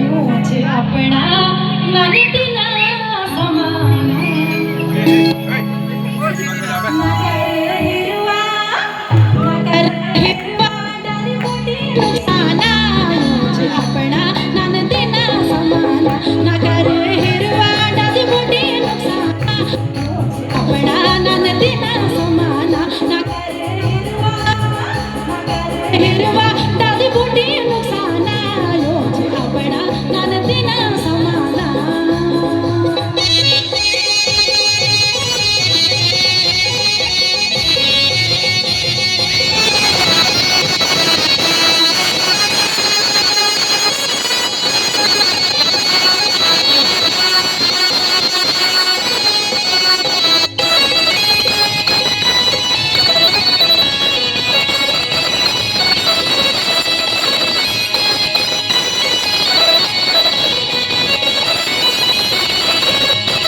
योचे आपणा नदीला समान हिरवा नगर हिरवा डाळीपोटी नुकसाना योचे आपणा नदीला समान नगर हिरवा डाळीपोटी नुकसाना आपणा नदीला समान नगर हिरवा डाळीपोटी नुकसाना योचे आपणा नदीला समाना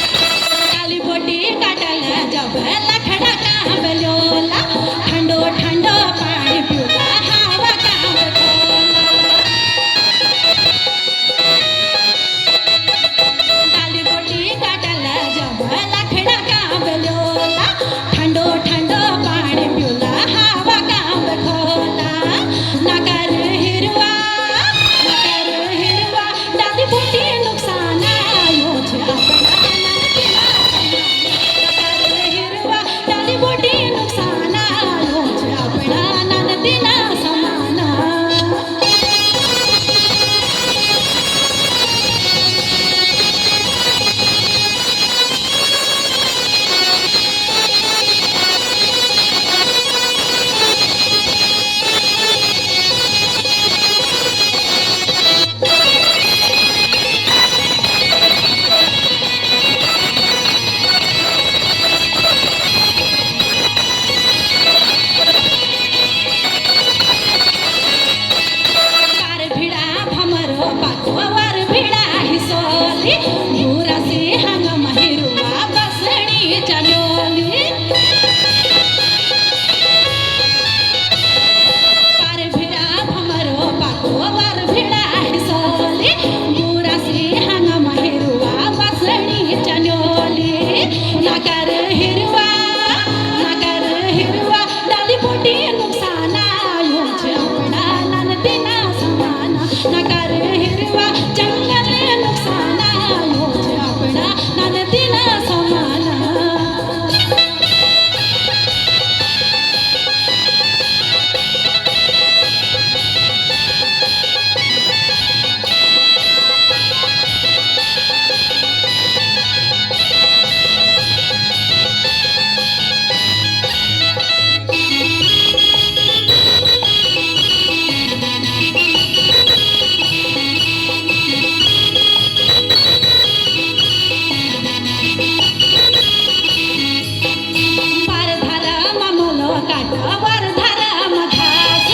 डाळीपोटी काटाला जबला खडा कांबलोला ठंडो ठंडो पाणी पिऊला हवा डाळीपोटी काटाला जबला खडा कांबलोला ठंडो ठंडो पाणी पिऊला हवा कांब खोला नगर हिरवा डाळीपोटी नुकसाना योचे आपणा हिरवा डाळीपोटी नुकसाना योचे आपणा नदीला समाना पार भिडा भमरो पातवर भिडा हिसोली गुरासी हंगम हिरवा बसणी चलोली पार भिडा भमरो पातवर भिडा हिसोली गुरासी हंगम हिरवा बसणी चलोली नगर हिरवा डाळीपोटी नुकसाना योचे आपणा नदीला समाना नगर हिरवा जंगल नुकसाना योचे आपणा नदीला समाना पार धारा ममलो काटवर धारा मघास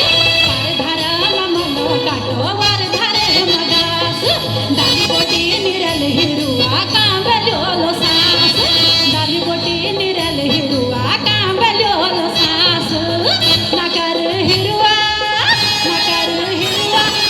पार धारा ममलो काटवर धारा मघास डाळीपोटी निरल हिरवा कांबलोलो सास डाळीपोटी निरल हिरवा कांबलोलो सास नगर हिरवा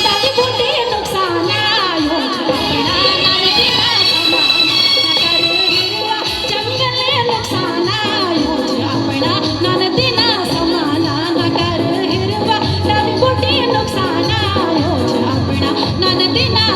डाळीपोटी नुकसाना योचे आपणा नदीला समाना नगर हिरवा जंगल नुकसाना योचे आपणा नदीला समाना नगर हिरवा डाळीपोटी नुकसाना योचे आपणा नदीला